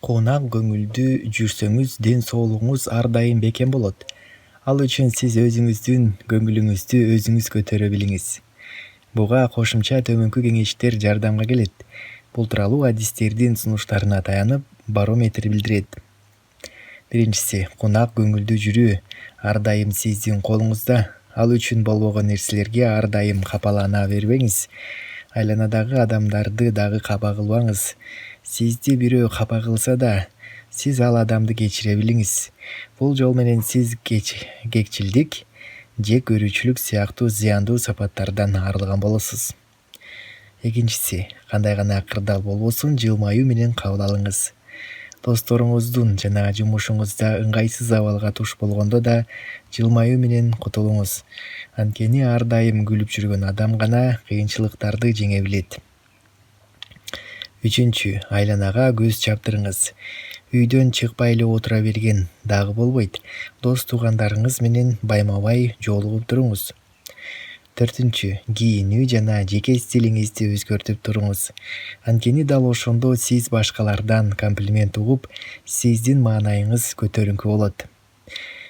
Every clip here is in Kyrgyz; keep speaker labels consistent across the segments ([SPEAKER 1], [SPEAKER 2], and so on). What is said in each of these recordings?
[SPEAKER 1] Кунак көңүлдүү жүрсөңүз ден соолугуңуз ар дайым бекем болот. Ал үчүн сиз өзүңүздүн көңүлүңүздү өзүңүз көтөрө билиңиз. Буга кошумча төмөнкү кеңештер жардамга келет. Бул тууралуу адистердин сунуштарына таянып, барометр билдирет. Биринчиси, кунак көңүлдүү жүрүү ар дайым сиздин колуңузда. Ал үчүн болбогон нерселерге ар дайым капалана бербеңиз. Айланадагы адамдарды дагы капа кылбаңыз. Сизди бирөө капа кылса да, сиз ал адамды кечире билиңиз. Бул жол менен сиз кекчилдик же көрүүчүлүк сыяктуу зыяндуу сапаттардан арылган болосуз. Экинчиси, кандай гана кырдаал болбосун жылмаюу менен кабыл алыңыз. Досторуңуздун жана жумушуңузда ыңгайсыз абалга туш болгондо да жылмаюу менен кутулуңуз. Анткени ар дайым күлүп жүргөн адам гана кыйынчылыктарды жеңе билет. Үчүнчү, айланага көз чаптырыңыз. Үйдөн чыкпай эле отура берген дагы болбойт. Дос туугандарыңыз менен байма-бай жолугуп туруңуз. Төртүнчү, кийинүү жана жеке стилиңизди өзгөртүп туруңуз. Анткени дал ошондо сиз башкалардан комплимент угуп, сиздин маанайыңыз көтөрүңкү болот.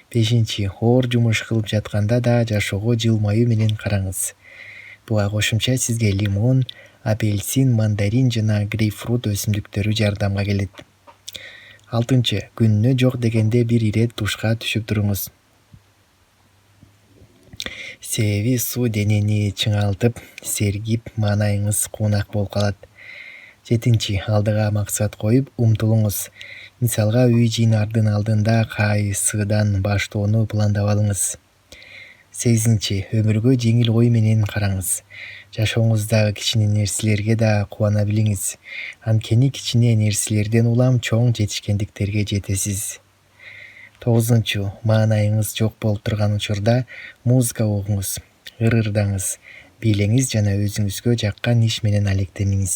[SPEAKER 1] Бешинчи, оор жумуш кылып жатканда да жашоого жылмаюу менен караңыз. Буга кошумча сизге лимон, апельсин, мандарин жана грейпфрут өсүмдүктөрү жардамга келет. Алтынчы, күнүнө жок дегенде бир ирет душка түшүп туруңуз. Себеби суу денени чыңалтып, сергип, маанайыңыз куунак болуп калат. Жетинчи, алдыга максат коюп умтулуңуз. Мисалга, үй жыйнаардын алдында кайсыдан баштоону пландап алыңыз. Сегизинчи, өмүргө жеңил ой менен караңыз. Жашооңуздагы кичине нерселерге да кубана билиңиз. Анткени кичине нерселерден улам чоң жетишкендиктерге жетесиз. Тогузунчу, маанайыңыз жок болуп турган учурда музыка угуңуз, ырырдаңыз, бийлеңиз жана өзүңүзгө жаккан иш менен алектениңиз.